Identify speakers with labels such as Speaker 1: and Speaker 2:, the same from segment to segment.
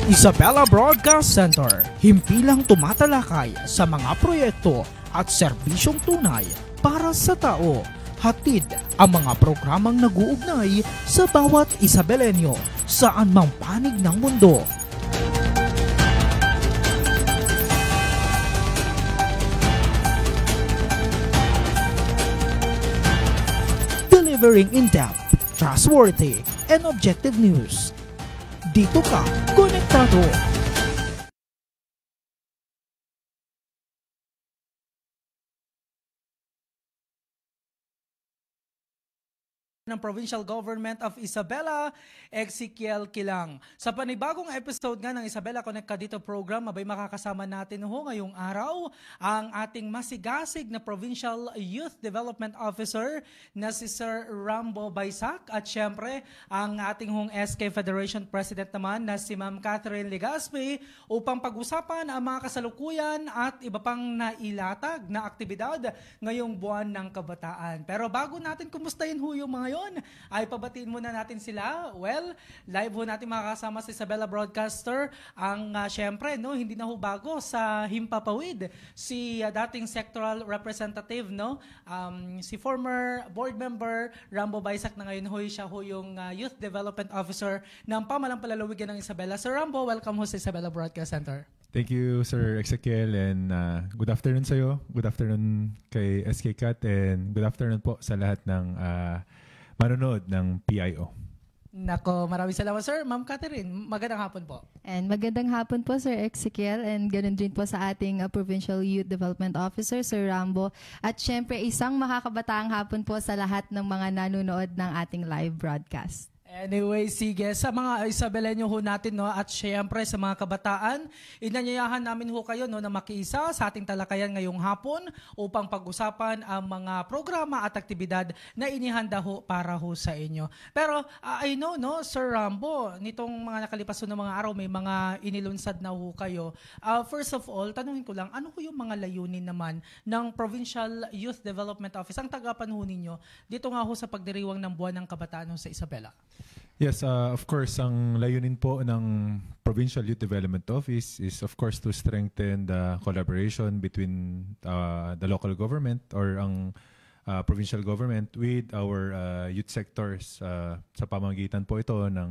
Speaker 1: Isabela Broadcast Center, himpilang tumatalakay sa mga proyekto at serbisyong tunay para sa tao. Hatid ang mga programang nag-uugnay sa bawat Isabelenyo saan mang panig ng mundo. Delivering in-depth, trustworthy, and objective news. Dito ka, konektado! Ng Provincial Government of Isabela, Ezekiel Kilang. Sa panibagong episode nga ng Isabela Connect Ka Dito program, abay makakasama natin ngayong araw ang ating masigasig na Provincial Youth Development Officer na si Sir Rambo Baysak at syempre ang ating SK Federation President naman na si Ma'am Catherine Legaspi upang pag-usapan ang mga kasalukuyan at iba pang nailatag na aktibidad ngayong buwan ng kabataan. Pero bago natin kumustahin yung mga ay pabatiin muna natin sila. Well, live ho natin makakasama sa Isabela Broadcaster ang syempre, hindi na ho bago sa Himpapawid si dating sectoral representative, si former board member Rambo Baysak na ngayon siya yung Youth Development Officer ng Pamalang Palalawigan ng Isabela. Sir Rambo, welcome ho sa Isabela Broadcast Center.
Speaker 2: Thank you, Sir Ezekiel, and good afternoon sa iyo. Good afternoon kay SK Cat, and good afternoon po sa lahat ng manonood ng PIO.
Speaker 1: Nako, maraming salamat, sir. Ma'am Catherine, magandang hapon po.
Speaker 3: And magandang hapon po, Sir Ezekiel, and ganoon din po sa ating Provincial Youth Development Officer, Sir Rambo. At syempre, isang makakabataang hapon po sa lahat ng mga nanonood ng ating live broadcast.
Speaker 1: Anyway, sige, sa mga Isabelenyo natin at syempre sa mga kabataan, inanyayahan namin kayo na makiisa sa ating talakayan ngayong hapon upang pag-usapan ang mga programa at aktibidad na inihanda para sa inyo. Pero I know, Sir Rambo, nitong mga nakalipas na mga araw may mga inilunsad na kayo. First of all, tanungin ko lang, ano yung mga layunin naman ng Provincial Youth Development Office, ang tagapan ninyo, dito nga sa pagdiriwang ng buwan ng kabataan sa Isabela?
Speaker 2: Yes, of course, ang layunin po ng Provincial Youth Development Office is of course to strengthen the collaboration between the local government or ang provincial government with our youth sectors sa pamamagitan po ito ng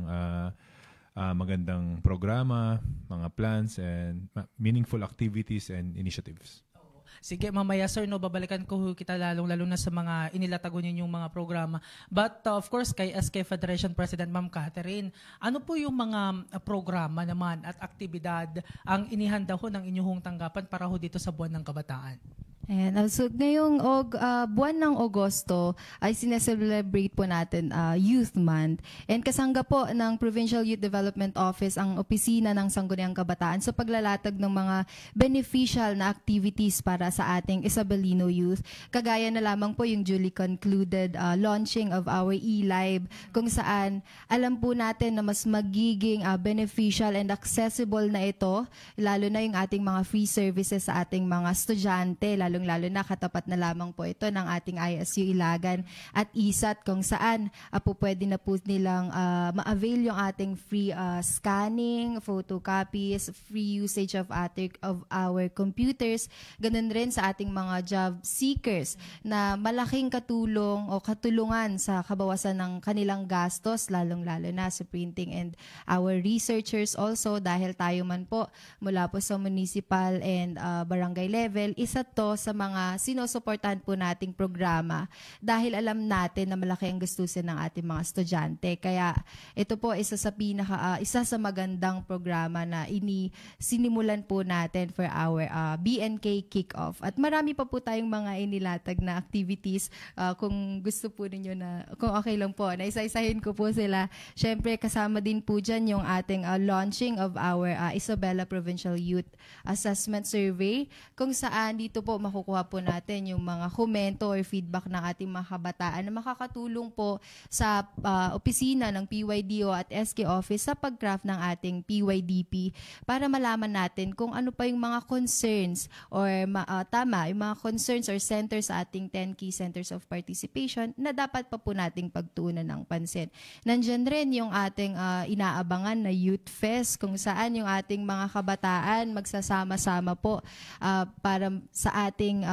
Speaker 2: magandang programa, mga plans, and meaningful activities and initiatives.
Speaker 1: Sige, mamaya sir, babalikan ko kita lalo na sa mga inilatago ninyong mga programa. But of course, kay SK Federation President Ma'am Catherine, ano po yung mga programa naman at aktibidad ang inihanda ng inyong tanggapan para dito sa buwan ng kabataan?
Speaker 3: And so ngayong buwan ng Agosto ay sineselebrate po natin Youth Month. And kasangga po ng Provincial Youth Development Office ang opisina ng Sangguniang Kabataan sa paglalatag ng mga beneficial na activities para sa ating Isabelino youth. Kagaya na lamang po yung duly concluded launching of our eLive kung saan alam po natin na mas magiging beneficial and accessible na ito, lalo na yung ating mga free services sa ating mga estudyante, lalo na katapat na lamang po ito ng ating ISU Ilagan at ISAT kung saan po pwede na po nilang ma-avail yung ating free scanning, photocopies, free usage of our computers, ganun rin sa ating mga job seekers na malaking katulungan sa kabawasan ng kanilang gastos, lalong-lalo na sa printing, and our researchers also, dahil tayo man po mula po sa municipal and barangay level, isa to sa mga sinusuportahan po nating programa dahil alam natin na malaki ang gastusin ng ating mga estudyante. Kaya ito po isa sa magandang programa na sinimulan po natin for our BNK Kick-Off. At marami pa po tayong mga inilatag na activities kung gusto po ninyo kung okay lang po, na isa-isahin ko po sila. Syempre kasama din po dyan yung ating launching of our Isabela Provincial Youth Assessment Survey kung saan dito po nakukuha po natin yung mga komento or feedback ng ating mga kabataan na makakatulong po sa opisina ng PYDO at SK Office sa pag-craft ng ating PYDP para malaman natin kung ano pa yung mga concerns or yung mga concerns or centers sa ating 10 key centers of participation na dapat pa po nating pagtuunan ng pansin. Nandyan rin yung ating inaabangan na Youth Fest kung saan yung ating mga kabataan magsasama-sama po para sa ating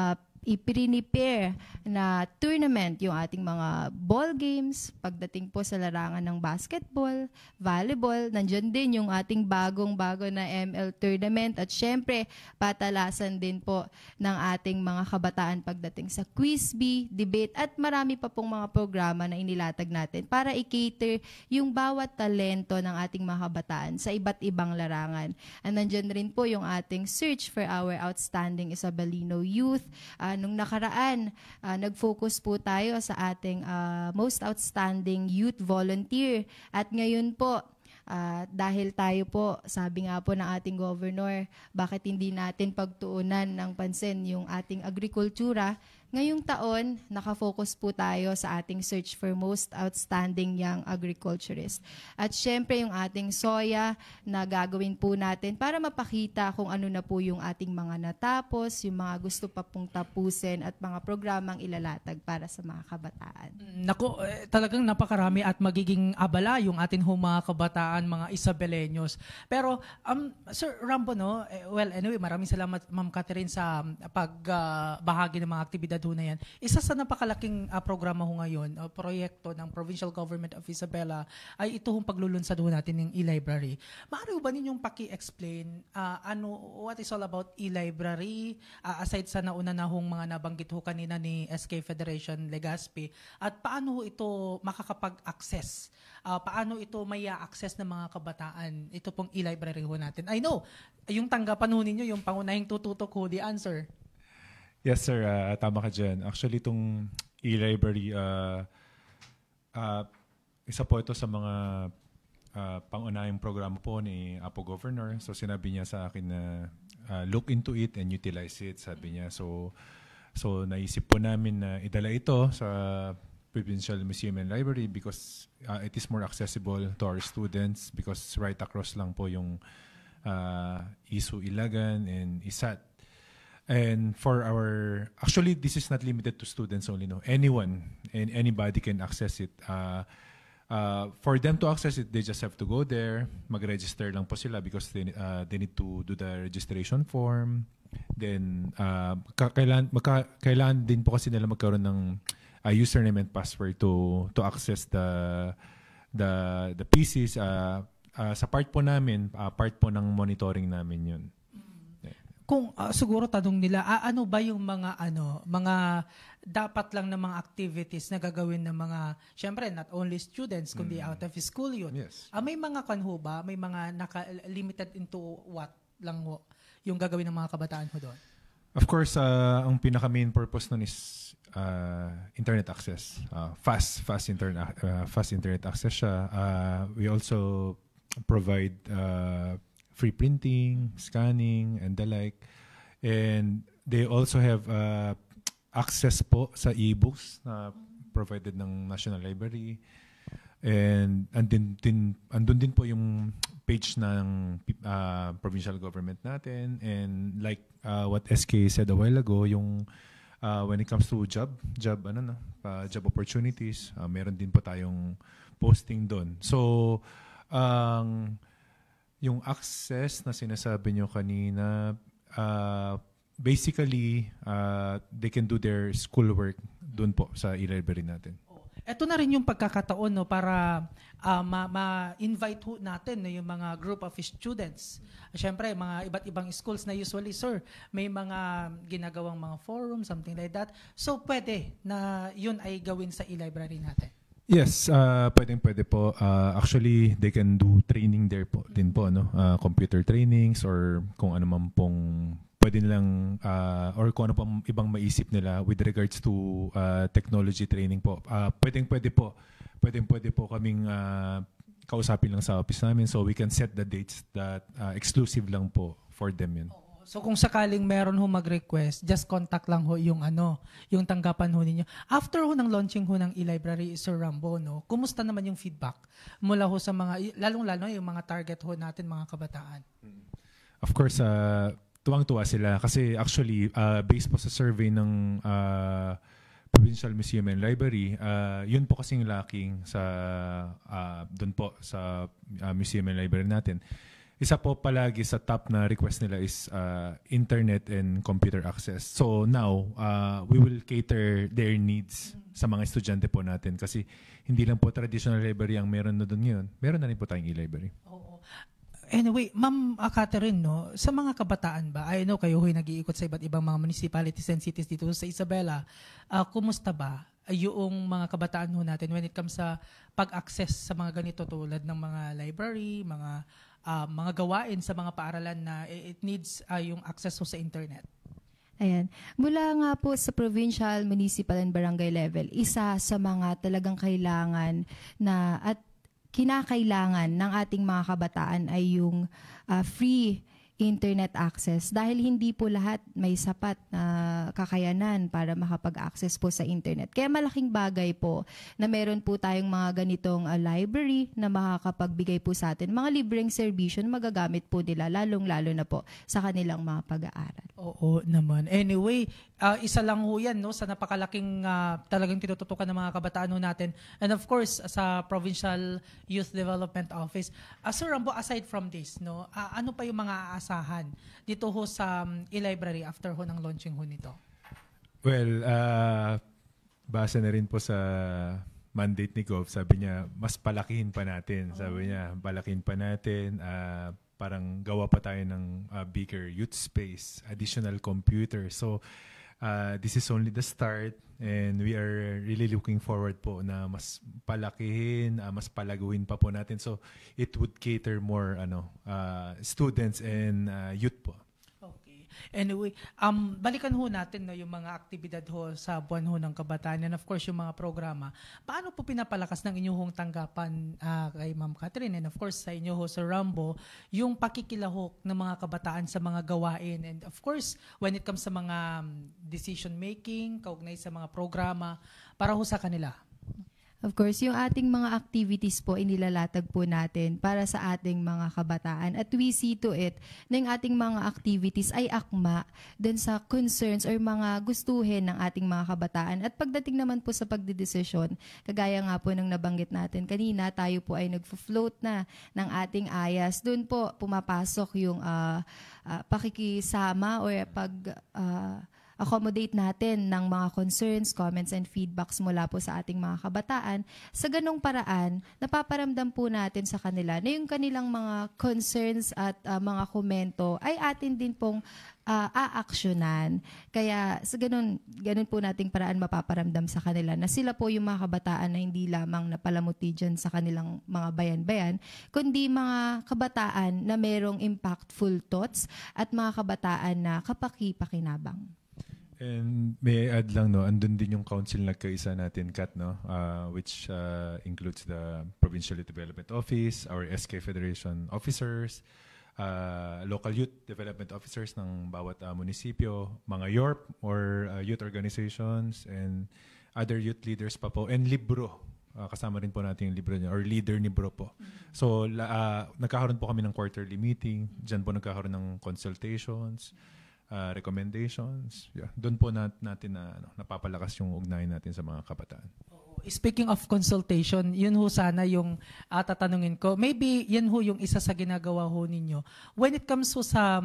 Speaker 3: i-prepare na tournament, yung ating mga ball games, pagdating po sa larangan ng basketball, volleyball, nandiyan din yung ating bagong-bago na ML tournament at syempre patalasan din po ng ating mga kabataan pagdating sa quiz bee, debate at marami pa pong mga programa na inilatag natin para i-cater yung bawat talento ng ating mga kabataan sa iba't ibang larangan. And nandiyan rin po yung ating search for our outstanding Isabelino youth. Nung nakaraan, nag-focus po tayo sa ating most outstanding youth volunteer. At ngayon po, dahil tayo po, sabi nga po ng ating governor, bakit hindi natin pagtuunan ng pansin yung ating agrikultura. Ngayong taon, nakafocus po tayo sa ating search for most outstanding young agriculturist. At syempre yung ating soya na gagawin po natin para mapakita kung ano na po yung ating mga natapos, yung mga gusto pa pong tapusin at mga programang ilalatag para sa mga kabataan.
Speaker 1: Naku, talagang napakarami at magiging abala yung ating mga kabataan, mga Isabeleños. Pero, Sir Rambo, no? Well, anyway, maraming salamat, Ma'am Catherine, sa pagbahagi ng mga aktibidad ho na yan. Isa sa napakalaking programa ho ngayon, proyekto ng Provincial Government of Isabela, ay ito hong paglulunsad ho natin ng e-library. Maaari ba ninyong paki-explain what is all about e-library, aside sa nauna na hong mga nabanggit ho kanina ni SK Federation Legazpi, at paano ho ito makakapag-access? Paano ito may access ng mga kabataan? Ito pong e-library ho natin. I know, yung tanggapan ho ninyo, yung pangunahing tututok ho, the answer.
Speaker 2: Yes, sir. Tama ka dyan. Actually, itong e-library, isa po ito sa mga pangunahing programa po ni Apo Governor. So, sinabi niya sa akin na look into it and utilize it, sabi niya. So naisip po namin na idala ito sa Provincial Museum and Library because it is more accessible to our students because right across lang po yung ISU Ilagan and ISAT. And actually, this is not limited to students only, no. Anyone and anybody can access it. For them to access it, they just have to go there, mag-register lang po sila because they need to do the registration form. Then, kailangan din po kasi nila magkaroon ng username and password to access the PCs. Sa part po namin, part po ng monitoring namin yun.
Speaker 1: Kung siguro tanong nila, ano ba yung mga dapat lang na mga activities na gagawin ng mga, syempre not only students kundi out of school yun.
Speaker 2: Yes.
Speaker 1: May mga kanho ba? May mga limited into what lang ho yung gagawin ng mga kabataan ho doon?
Speaker 2: Of course, ang pinaka main purpose nun is internet access. Fast internet access siya. We also provide free printing, scanning, and the like. And they also have access po sa e-books na provided ng National Library. And andun din po yung page ng provincial government natin. And like what SK said a while ago, yung when it comes to job opportunities, meron din po tayong posting doon. So, yung access na sinasabi nyo kanina, basically, they can do their schoolwork doon po sa e-library natin.
Speaker 1: Ito na rin yung pagkakataon no, para ma-invite natin no, yung mga group of students. Siyempre, mga iba't ibang schools na usually, sir, may mga ginagawang mga forum, something like that. So, pwede na yun ay gawin sa e-library natin.
Speaker 2: Yes, pwede po. Actually, they can do training there po din po, no? Computer trainings or kung ano man pong pwede nilang or kung ano pang ibang maisip nila with regards to technology training po. Pwede po kaming kausapin lang sa office namin so we can set the dates that exclusive lang po for them yun.
Speaker 1: So kung sakaling meron ho mag-request, just contact lang ho yung yung tanggapan ho ninyo. After ho ng launching ho ng e-library, Sir Rambo, no, kumusta naman yung feedback mula ho sa mga, lalong-lalo yung mga target ho natin, mga kabataan?
Speaker 2: Of course, tuwang-tuwa sila kasi actually, based po sa survey ng Provincial Museum and Library, yun po kasing lacking sa doon po sa museum and library natin. Isa po palagi sa top na request nila is internet and computer access. So now, we will cater their needs sa mga estudyante po natin kasi hindi lang po traditional library ang meron na doon ngayon. Meron na rin po tayong e-library.
Speaker 1: Oo. Anyway, Ma'am Catherine, no, sa mga kabataan ba, I know kayo ho'y nag-iikot sa iba't ibang mga municipalities and cities dito sa Isabela. Kumusta ba yung mga kabataan ho natin when it comes sa pag-access sa mga ganito tulad ng mga library, mga gawain sa mga paaralan na it needs yung access ho sa internet?
Speaker 3: Ayan. Mula nga po sa provincial, municipal, and barangay level, isa sa mga talagang kailangan na at kinakailangan ng ating mga kabataan ay yung free internet access dahil hindi po lahat may sapat na kakayanan para makapag-access po sa internet. Kaya malaking bagay po na meron po tayong mga ganitong library na makakapagbigay po sa atin mga libreng serbisyo na magagamit po nila lalong-lalo na po sa kanilang mga pag-aaral.
Speaker 1: Oo naman. Anyway, isa lang ho yan, no, sa napakalaking talagang tinututukan ng mga kabataan ho natin. And of course, sa Provincial Youth Development Office. Sir Rambo, aside from this, no, ano pa yung mga aasahan dito ho sa e-library after ho ng launching ho nito?
Speaker 2: Well, base na rin po sa mandate ni Gov, sabi niya, mas palakihin pa natin. Sabi niya, palakihin pa natin, parang gawa pa tayo ng bigger youth space, additional computer. So, this is only the start and we are really looking forward po na mas palakihin, mas palaguin pa po natin. So, it would cater more students and youth po.
Speaker 1: Okay. Anyway, balikan ho natin, no, yung mga aktibidad ho sa buwan ho ng kabataan and of course yung mga programa. Paano po pinapalakas ng inyong tanggapan kay Ma'am Catherine and of course sa inyo ho, Sir Rambo, yung pakikilahok ng mga kabataan sa mga gawain and of course when it comes sa mga decision making, kaugnay sa mga programa para ho sa kanila?
Speaker 3: Of course, yung ating mga activities po inilalatag po natin para sa ating mga kabataan. At we see to it na yung ating mga activities ay akma dun sa concerns or mga gustuhin ng ating mga kabataan. At pagdating naman po sa pagdidesisyon, kagaya nga po ng nabanggit natin kanina, tayo po ay nagfo-float na ng ating ayas. Dun po pumapasok yung pakikisama or accommodate natin ng mga concerns, comments, and feedbacks mula po sa ating mga kabataan. Sa ganong paraan, napaparamdam po natin sa kanila na yung kanilang mga concerns at mga komento ay atin din pong aaksyonan. Kaya sa ganun po nating paraan mapaparamdam sa kanila na sila po yung mga kabataan na hindi lamang napalamuti dyan sa kanilang mga bayan-bayan, kundi mga kabataan na merong impactful thoughts at mga kabataan na kapaki-pakinabang.
Speaker 2: And may I add lang, no, andun din yung council nagkaisa natin, Kat, no, which includes the Provincial Youth Development Office, our SK Federation officers, local youth development officers ng bawat munisipyo, mga YORP or youth organizations, and other youth leaders pa po, and Libro. Kasama rin po natin yung Libro niya, or leader ni Bro po. So, nagkakaroon po kami ng quarterly meeting, dyan po nagkakaroon ng consultations, recommendations. Yeah. Doon po natin napapalakas yung ugnayan natin sa mga kabataan.
Speaker 1: Speaking of consultation, yun ho sana yung tatanungin ko. Maybe yan ho yung isa sa ginagawa ho ninyo. When it comes ho sa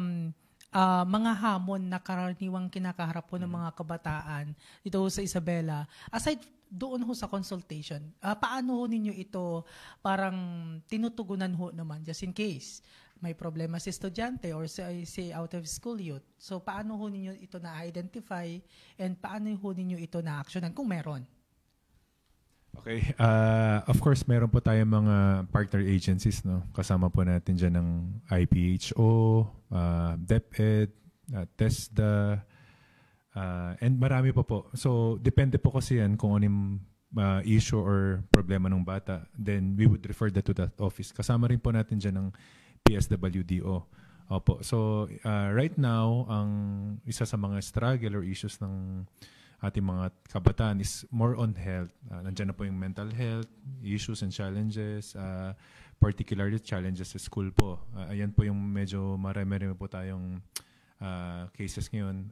Speaker 1: mga hamon na karaniwang kinakaharap po ng mga kabataan dito ho sa Isabela, aside doon ho sa consultation, paano ho ninyo ito parang tinutugunan ho naman just in case may problema si estudyante or si out of school youth. So paano ho ninyo ito na-identify and paano ho ninyo ito na-actionan kung meron?
Speaker 2: Okay. Of course, meron po tayong mga partner agencies, no? Kasama po natin dyan ng IPHO, DepEd, TESDA, and marami pa po. So, depende po kasi yan kung anong issue or problema ng bata. Then, we would refer that to that office. Kasama rin po natin dyan ng PSWDO, Opo. So, right now, ang isa sa mga struggle or issues ng ating mga kabataan is more on health. Nandiyan na po yung mental health, issues and challenges, particularly challenges sa school po. Ayan po yung medyo marami-rami po tayong cases ngayon.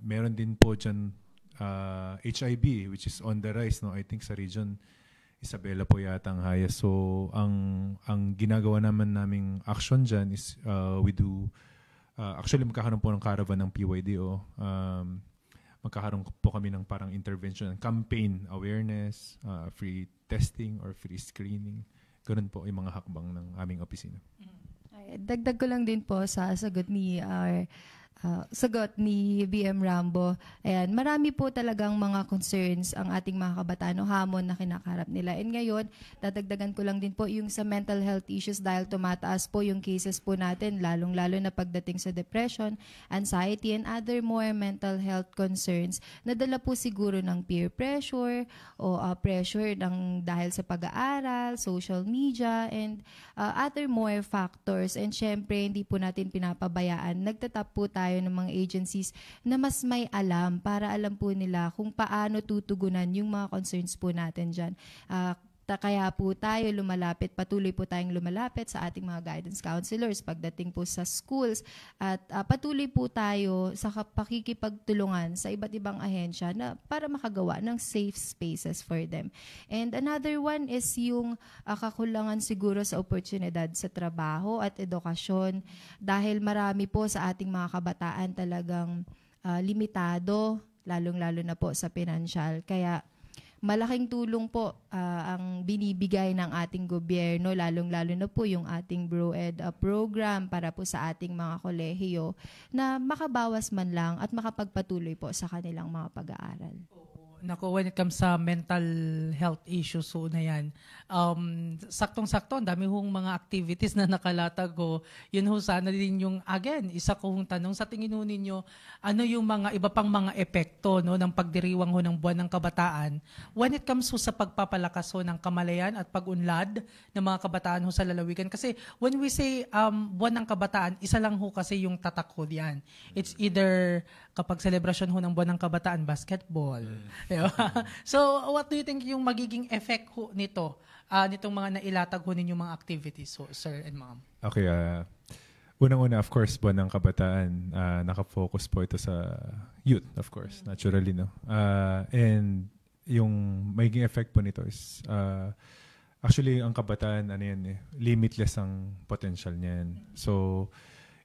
Speaker 2: Meron din po dyan HIV, which is on the rise, no? I think sa region, Isabela po yata ang highest. So, ang ginagawa naming action dyan is we do, actually magkakaroon po ng caravan ng PYDO. Magkakaroon po kami ng parang intervention, campaign, awareness, free testing or free screening. Ganun po yung mga hakbang ng aming opisina.
Speaker 3: Dagdag ko lang din po sa sagot ni BM Rambo. Ayan, marami po talagang mga concerns ang ating mga kabataan o hamon na kinakarap nila. And ngayon, dadagdagan ko lang din po yung sa mental health issues dahil tumataas po yung cases po natin, lalong-lalo na pagdating sa depression, anxiety, and other more mental health concerns. Nadala po siguro ng peer pressure o pressure dahil sa pag-aaral, social media, and other more factors. And syempre, hindi po natin pinapabayaan. Nagtatap po tayo ng mga agencies na mas may alam para alam po nila kung paano tutugunan yung mga concerns po natin dyan. Kaya po tayo patuloy po tayong lumalapit sa ating mga guidance counselors pagdating po sa schools at patuloy po tayo sa pakikipagtulungan sa iba't ibang ahensya na para makagawa ng safe spaces for them. And another one is yung kakulangan siguro sa oportunidad sa trabaho at edukasyon dahil marami po sa ating mga kabataan talagang limitado, lalong-lalo na po sa financial. Kaya malaking tulong po ang binibigay ng ating gobyerno, lalong-lalo na po yung ating BroEd program para po sa ating mga kolehiyo na makabawas man lang at makapagpatuloy po sa kanilang mga pag-aaral.
Speaker 1: Nako, when it comes sa mental health issues so na yan, saktong-sakto, ang dami hong mga activities na nakalatag ko. Yun ho sana din yung, again, isa kong tanong, sa tingin ho ninyo, ano yung mga iba pang mga epekto no, ng pagdiriwang ho ng Buwan ng Kabataan when it comes ho sa pagpapalakas ho ng kamalayan at pag-unlad ng mga kabataan ho sa lalawigan? Kasi when we say Buwan ng Kabataan, isa lang ho kasi yung tatak ho diyan. It's either kapag celebration ho ng Buwan ng Kabataan, basketball. So, what do you think yung magiging effect ho nito, nitong mga nailatag ho ninyong mga activities, so, sir and ma'am?
Speaker 2: Okay, unang-una, of course, Buwan ng Kabataan, nakafocus po ito sa youth, of course, naturally, no? And yung magiging effect po nito is, actually, ang kabataan, limitless ang potential niyan. So,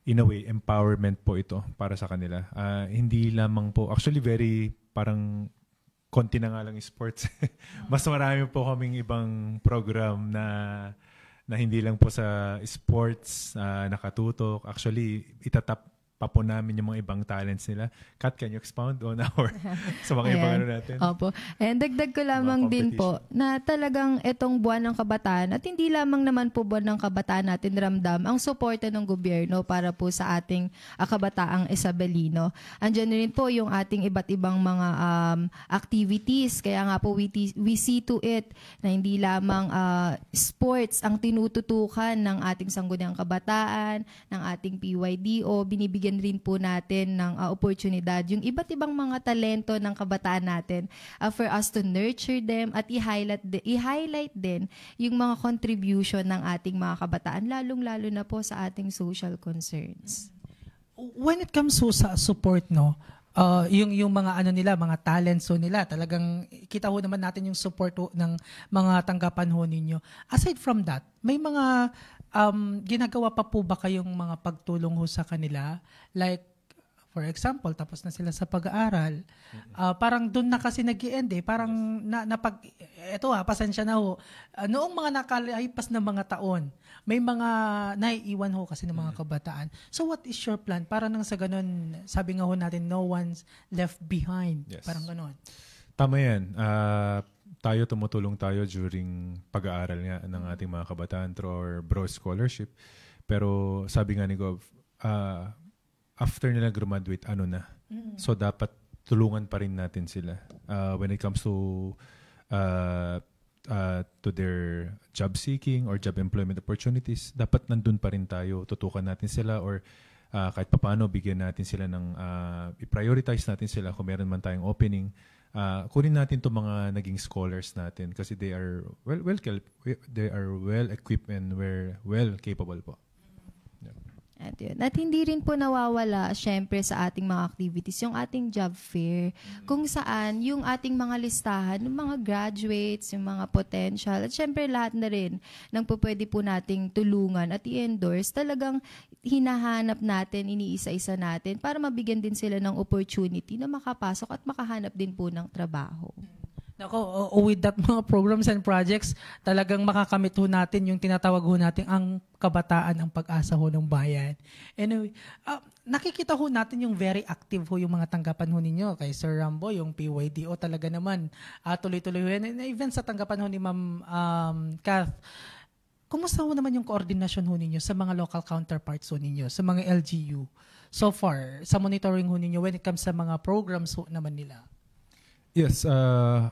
Speaker 2: in a way, empowerment po ito para sa kanila. Hindi lamang po, actually, very parang konti na nga lang sports. Mas marami po kaming ibang program na hindi lang po sa sports nakatutok. Actually, itatap pa po namin yung mga ibang talents nila. Kat, can you expound on our sa mga ibang natin?
Speaker 3: Opo. And dagdag ko lamang din po na talagang itong Buwan ng Kabataan at hindi lamang naman po Buwan ng Kabataan natin ramdam ang suporta ng gobyerno para po sa ating kabataang Isabelino. Andiyan rin po yung ating iba't ibang mga activities. Kaya nga po we see to it na hindi lamang sports ang tinututukan ng ating Sangguniang Kabataan, ng ating PYDO, binibigyan rin po natin ng oportunidad yung iba't ibang mga talento ng kabataan natin for us to nurture them at i-highlight din yung mga contribution ng ating mga kabataan, lalong-lalo na po sa ating social concerns.
Speaker 1: When it comes to sa support, no, yung mga mga talents ho nila, talagang kita ho naman natin yung support ho ng mga tanggapan ho ninyo. Aside from that, may mga ginagawa pa po ba kayong mga pagtulong ho sa kanila? Like, for example, tapos na sila sa pag-aaral. Parang doon na kasi nag-i-end eh. Parang pasensya na ho. Noong mga nakalipas na mga taon, may mga naiiwan ho kasi ng mga kabataan. So what is your plan? Para nang sa ganun, sabi nga ho natin, no one's left behind.
Speaker 2: Yes.
Speaker 1: Parang ganun.
Speaker 2: Tama yan. Tumutulong tayo during pag-aaral nga ng ating mga kabataan through our Bro Scholarship. Pero sabi nga ni Gov, after nila graduate, So dapat tulungan pa rin natin sila when it comes to to their job seeking or job employment opportunities, dapat nandun pa rin tayo. Tutukan natin sila or kahit papaano bigyan natin sila ng i-prioritize natin sila kung meron man tayong opening. Kunin natin itong mga naging scholars natin kasi they are well equipped and well capable po.
Speaker 3: At yun. At hindi rin po nawawala, syempre, sa ating mga activities, yung ating job fair, kung saan yung ating mga listahan, yung mga graduates, yung mga potential, at syempre lahat na rin ng pwede po nating tulungan at i-endorse, talagang hinahanap natin, iniisa-isa natin, para mabigyan din sila ng opportunity na makapasok at makahanap din po ng trabaho.
Speaker 1: Nako, with that mga programs and projects, talagang makakamit ho natin yung tinatawag ho natin ang kabataan ang pag-asa ho ng bayan. Anyway, nakikita ho natin yung very active ho yung mga tanggapan ho ninyo kay Sir Rambo, yung PYDO talaga naman. Tuloy-tuloy ho yan. Even sa tanggapan ho ni Ma'am Kath, kumusta ho naman yung koordinasyon ho ninyo sa mga local counterparts ho ninyo, sa mga LGU so far, sa monitoring ho ninyo when it comes sa mga programs ho naman nila?
Speaker 2: Yes,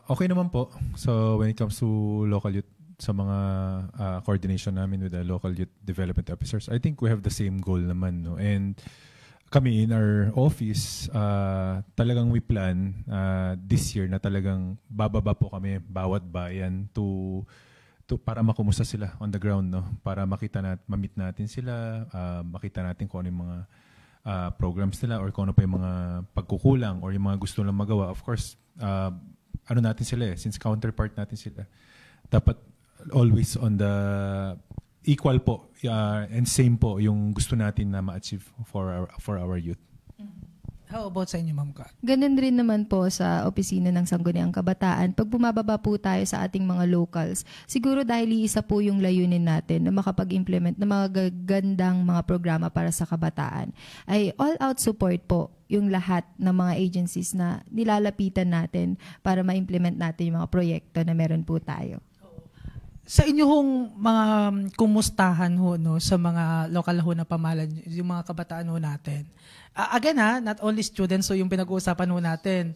Speaker 2: okay naman po. So when it comes to local youth, sa mga coordination namin with the local youth development officers, I think we have the same goal naman. No? And kami in our office, talagang we plan this year na talagang bababa po kami bawat bayan to para makumusta sila on the ground, no? Para ma-meet natin sila, makita natin kung ano yung mga programs nila or kung ano pa yung mga pagkukulang or yung mga gusto lang magawa. Of course, ano natin sila since counterpart natin sila, dapat always on the equal po and same po yung gusto natin na ma-achieve for our youth.
Speaker 1: How about sa inyo, Ma'am Kat?
Speaker 3: Ganun rin naman po sa opisina ng Sangguniang Kabataan. Pag bumababa po tayo sa ating mga locals, siguro dahil iisa po yung layunin natin na makapag-implement ng mga gagandang mga programa para sa kabataan, ay all-out support po yung lahat ng mga agencies na nilalapitan natin para ma-implement natin yung mga proyekto na meron po tayo.
Speaker 1: Sa inyo hong mga kumustahan ho, no, sa mga local ho na pamahalaan, yung mga kabataan ho natin. Again not only students, so yung pinag-uusapan ho natin,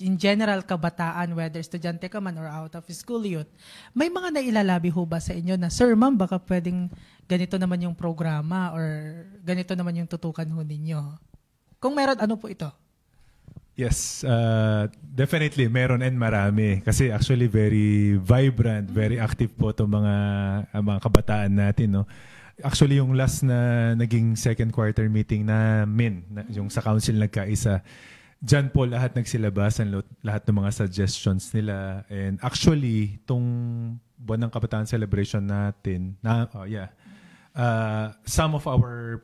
Speaker 1: in general kabataan, whether estudyante ka man or out of school youth, may mga nailalabi ho ba sa inyo na, Sir, Ma'am, baka pwedeng ganito naman yung programa or ganito naman yung tutukan ho ninyo? Kung meron, ano po ito?
Speaker 2: Yes, definitely meron and marami kasi actually very vibrant, very active po itong mga kabataan natin, no. Actually yung last na naging second quarter meeting namin, yung sa council nagkaisa, diyan po lahat nagsilabasan, lahat ng mga suggestions nila, and actually tong buwan ng kabataan celebration natin some of our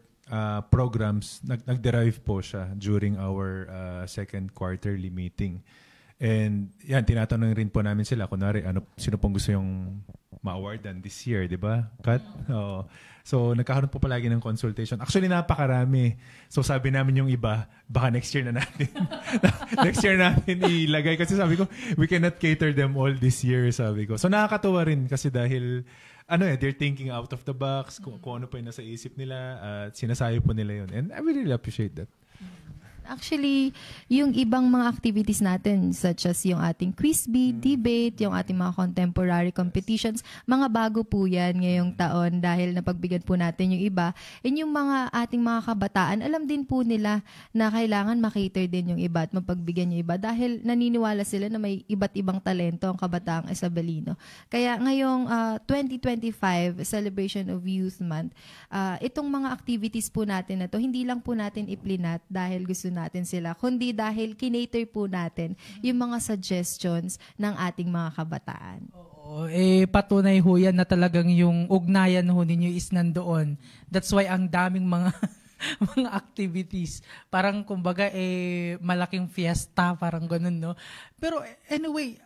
Speaker 2: programs, nag-derive po siya during our second quarterly meeting. And yan, tinatanong rin po namin sila, kunwari, sino pong gusto yung ma-awardan this year, di ba? Kat? So, nagkakaroon po palagi ng consultation. Actually, napakarami. So, sabi namin yung iba, baka next year na natin. Next year natin ilagay. Kasi sabi ko, we cannot cater them all this year, sabi ko. So, nakakatuwa rin kasi dahil they're thinking out of the box, kung ano pa yung nasa isip nila, at sinasayo po nila yun. And I really appreciate that.
Speaker 3: Actually, yung ibang mga activities natin, such as yung ating quiz bee, debate, yung ating mga contemporary competitions, mga bago po yan ngayong taon dahil napagbigyan po natin yung iba. And yung mga ating mga kabataan, alam din po nila na kailangan makater din yung iba at mapagbigyan yung iba dahil naniniwala sila na may iba't ibang talento ang kabataang Isabelino. Kaya ngayong 2025 Celebration of Youth Month, itong mga activities po natin na to, hindi lang po natin iplinat dahil gusto natin sila, kundi dahil kinater po natin yung mga suggestions ng ating mga kabataan.
Speaker 1: Oo, patunay ho yan na talagang yung ugnayan ho ninyo is nandoon. That's why ang daming mga mga activities. Parang kumbaga malaking fiesta, parang ganun, no? Pero anyway,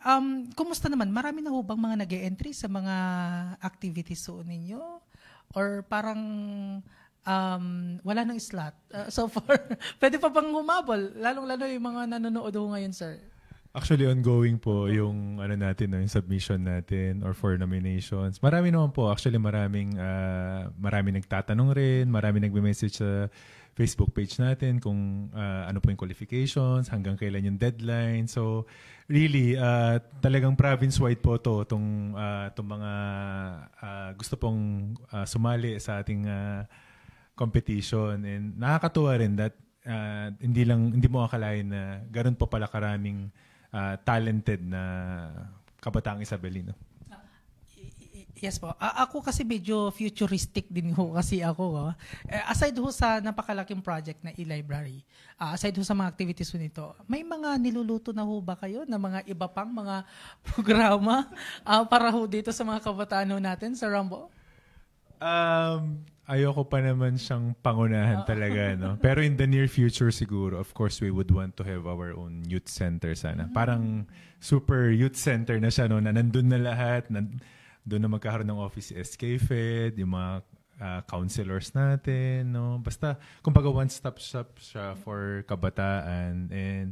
Speaker 1: kumusta naman? Marami na ho bang mga nag-e-entry sa mga activities ho ninyo? Or parang wala nang slot so far? Pwede pa bang humabol? Lalong-lalo yung mga nanonood ho ngayon, sir.
Speaker 2: Actually, ongoing po yung ano natin, no, yung submission natin or for nominations. Marami naman po. Actually, marami nagtatanong rin, marami nagme-message sa Facebook page natin kung ano po yung qualifications, hanggang kailan yung deadline. So, really, talagang province-wide po itong mga gusto pong sumali sa ating competition. And nakakatuwa rin that hindi mo akalain na ganoon po pala karaming talented na kabataang Isabelino.
Speaker 1: Yes po. Ako kasi medyo futuristic din ho kasi ako. Aside ho sa napakalaking project na e-library, aside ho sa mga activities ho nito, may mga niluluto na ho ba kayo na mga iba pang mga programa para ho dito sa mga kabataan ho natin sa Rambo?
Speaker 2: Ayoko pa naman siyang pangunahan talaga, no? Pero in the near future siguro, of course, we would want to have our own youth center sana. Parang super youth center na siya, no? Na nandun na lahat, doon na magkakaroon ng office SK Fed, yung mga counselors natin, no? Basta, kumbaga one-stop shop siya for kabataan and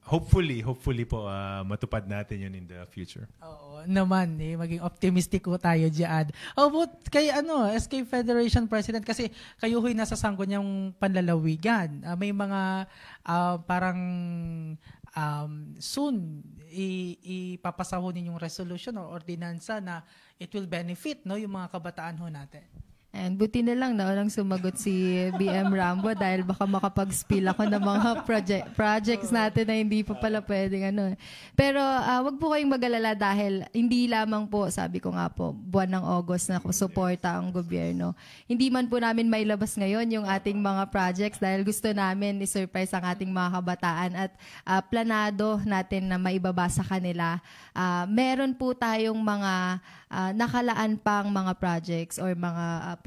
Speaker 2: hopefully po matupad natin yun in the future.
Speaker 1: Oo naman, maging optimistic ko tayo diyan. But kay SK Federation President, kasi kayo ho'y nasa sangguniang panlalawigan. May mga parang soon ipapasahonin yung resolution o ordinansa na it will benefit yung mga kabataan ho natin.
Speaker 3: And buti na lang naunang sumagot si BM Rambo dahil baka makapag-spill ako ng mga projects natin na hindi pa pala pwedeng Pero wag po kayong mag-alala dahil hindi lamang po, sabi ko nga po, buwan ng August na suporta ang gobyerno. Hindi man po namin mailabas ngayon yung ating mga projects dahil gusto namin i-surprise ang ating mga kabataan at planado natin na maibaba sa kanila. Meron po tayong mga nakalaan pang mga projects or mga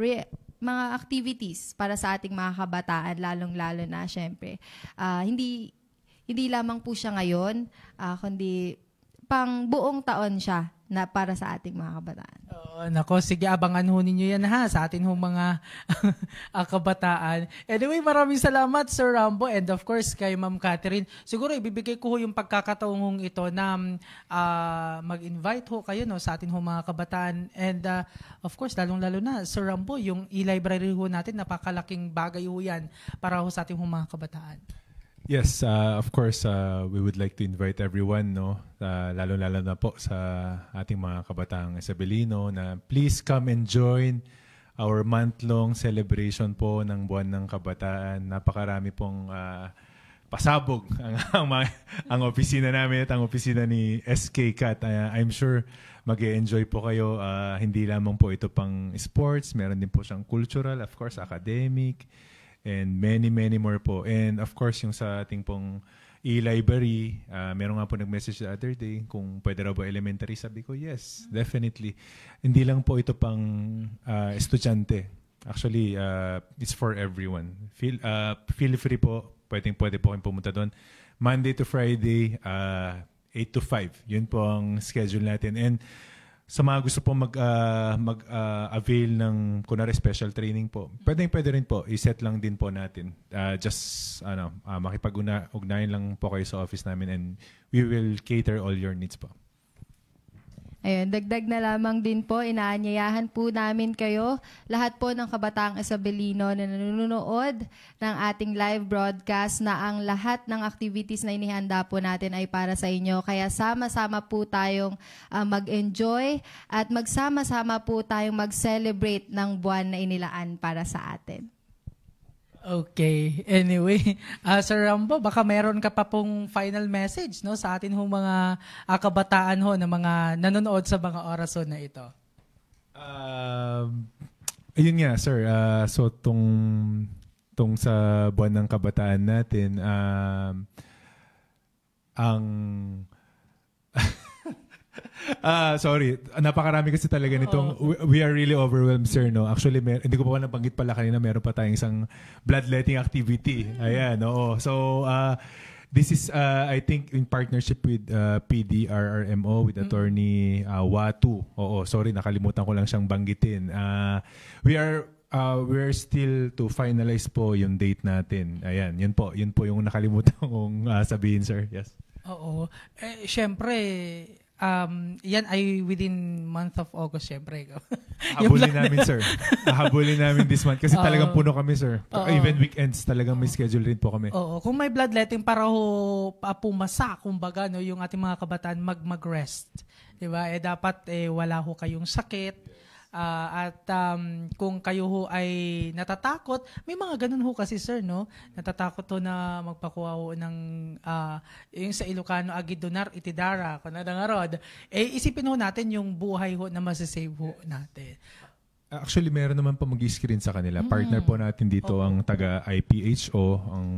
Speaker 3: activities para sa ating mga kabataan, lalong-lalo na syempre. Hindi lamang po siya ngayon, kundi pang buong taon siya na para sa ating mga kabataan.
Speaker 1: Nako, sige, abangan ho ninyo yan sa atin ho mga kabataan. Anyway, maraming salamat Sir Rambo and of course kay Ma'am Catherine. Siguro ibibigay ko ho yung pagkakataong ito na mag-invite ho kayo sa atin ho mga kabataan and of course lalong-lalo na Sir Rambo, yung e-library ho natin, napakalaking bagay ho yan para ho sa ating ho mga kabataan.
Speaker 2: Yes, of course, we would like to invite everyone, lalo-lalo na po sa ating mga kabataang Isabelino, na please come and join our month-long celebration po ng Buwan ng Kabataan. Napakarami pong pasabog ang opisina namin at ang opisina ni SK Cat. I'm sure mag-e-enjoy po kayo. Hindi lamang po ito pang sports, meron din po siyang cultural, of course, academic, and many more po. And of course, yung sa ating pong e-library, meron nga po nag-message the other day kung pwede raw ba elementary. Sabi ko, yes, definitely. Hindi lang po ito pang estudyante. Actually, it's for everyone. Feel free po. Pwede po kayong pumunta doon. Monday to Friday, 8 to 5. Yun po ang schedule natin. And sa mga gusto po mag-avail ng kunwari special training po, pwede rin po, iset lang din po natin. Just makipag-ugnayan lang po kayo sa office namin and we will cater all your needs po.
Speaker 3: Ayun, dagdag na lamang din po, inaanyayahan po namin kayo, lahat po ng kabataang Isabelino na nanonood ng ating live broadcast na ang lahat ng activities na inihanda po natin ay para sa inyo. Kaya sama-sama po tayong mag-enjoy at magsama-sama po tayong mag-celebrate ng buwan na inilaan para sa atin.
Speaker 1: Okay. Anyway, Sir Rambo, baka meron ka pa pong final message sa atin hong mga kabataan na mga nanonood sa mga oras na ito.
Speaker 2: Ayun nga, sir. So, tong sa buwan ng kabataan natin, sorry, napakarami kasi talaga nitong, we are really overwhelmed, sir, no? Actually, hindi ko pa nabanggit pala kanina, meron pa tayong isang bloodletting activity. Ayan, oo. So, this is, I think, in partnership with PDRRMO, with Attorney Watu. Oo, sorry, nakalimutan ko lang siyang banggitin. We're still to finalize po yung date natin. Ayan, yun po yung nakalimutan kong sabihin, sir. Yes.
Speaker 1: Oo. Syempre, yan ay within month of August, syempre.
Speaker 2: Habulin namin, sir. Habulin namin this month kasi talagang puno kami, sir. Even weekends, talagang may schedule rin po kami.
Speaker 1: Oo. Kung may bloodletting para pumasa, kumbaga, no, yung ating mga kabataan mag-rest. Diba? Dapat wala ho kayong sakit. At kung kayo ho ay natatakot, may mga ganun ho kasi, sir, no? Natatakot ho na magpakuha ho ng yung sa Ilocano, agidonar itidara, kunadang isipin ho natin yung buhay ho na masasave ho natin.
Speaker 2: Actually, meron naman po mag-screen sa kanila. Partner po natin dito ang taga-IPHO, ang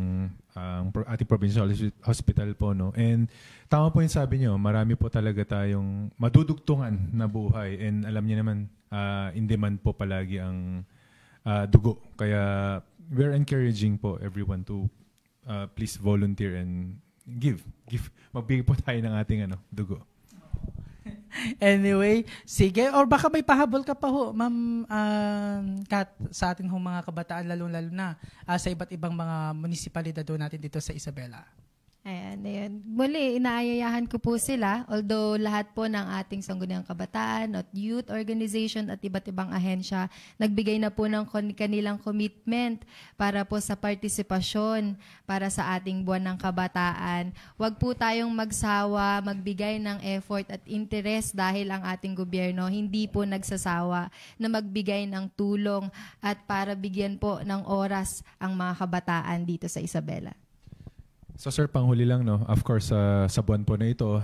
Speaker 2: ating provincial hospital po. No? And tama po yung sabi nyo, marami po talaga tayong madudugtungan na buhay. And alam niyo naman, in demand po palagi ang dugo. Kaya we're encouraging po everyone to please volunteer and give. Magbigay po tayo ng ating dugo.
Speaker 1: Anyway, sige. Or baka may pahabol ka pa ho, Ma'am Kat, sa ating mga kabataan, lalo-lalo na sa iba't ibang mga munisipalidad natin dito sa Isabela.
Speaker 3: Ayan. Muli, inaayayahan ko po sila, although lahat po ng ating Sangguniang Kabataan at youth organization at iba't ibang ahensya, nagbigay na po ng kanilang commitment para po sa partisipasyon para sa ating buwan ng kabataan. Huwag po tayong magsawa, magbigay ng effort at interest dahil ang ating gobyerno hindi po nagsasawa na magbigay ng tulong at para bigyan po ng oras ang mga kabataan dito sa Isabela.
Speaker 2: So sir, panghuli lang, no? Of course, sa buwan po na ito,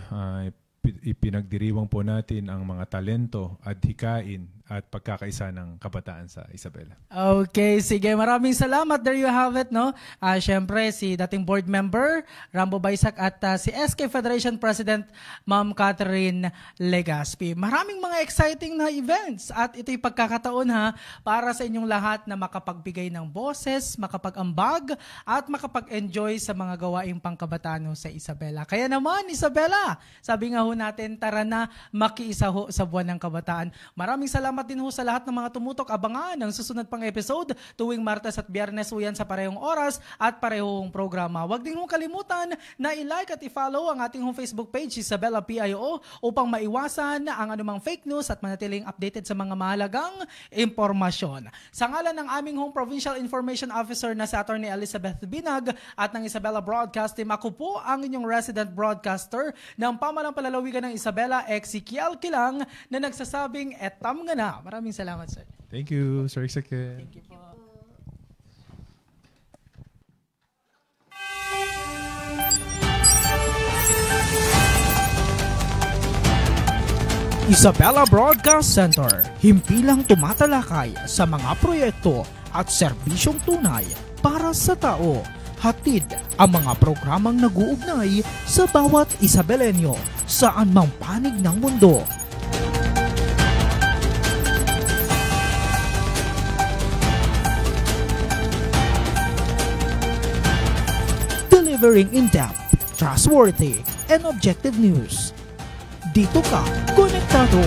Speaker 2: ipinagdiriwang po natin ang mga talento, adhikain at pagkakaisa ng kabataan sa Isabela.
Speaker 1: Okay, sige. Maraming salamat. There you have it, no? Siyempre, si dating board member, Rambo Baysak, at si SK Federation President, Ma'am Catherine Legaspi. Maraming mga exciting na events at ito'y pagkakataon para sa inyong lahat na makapagbigay ng boses, makapag-ambag, at makapag-enjoy sa mga gawaing pangkabataan sa Isabela. Kaya naman, Isabela, sabi nga ho natin, tara na makiisa ho sa buwan ng kabataan. Maraming salamat din ho sa lahat ng mga tumutok. Abangan ang susunod pang episode tuwing Martes at Biyernes ho yan sa parehong oras at parehong programa. Huwag din ho kalimutan na i-like at i-follow ang ating Facebook page, Isabela PIO, upang maiwasan ang anumang fake news at manatiling updated sa mga mahalagang impormasyon. Sa ngalan ng aming Provincial Information Officer na si Attorney Elizabeth Binag at ng Isabela Broadcast Team, ako po ang inyong resident broadcaster ng Pamalang Palalawigan ng Isabela, Ezekiel Kilang, na nagsasabing etam nga na. Maraming salamat, sir.
Speaker 2: Thank you, Sir Ezekiel.
Speaker 1: Thank you po. Isabela Broadcast Center, himpilang tumatalakay sa mga proyekto at serbisyong tunay para sa tao. Hatid ang mga programang nag-uugnay sa bawat Isabelenyo saan mang panig ng mundo. Delivering in-depth, trustworthy, and objective news. Dito ka, konektado.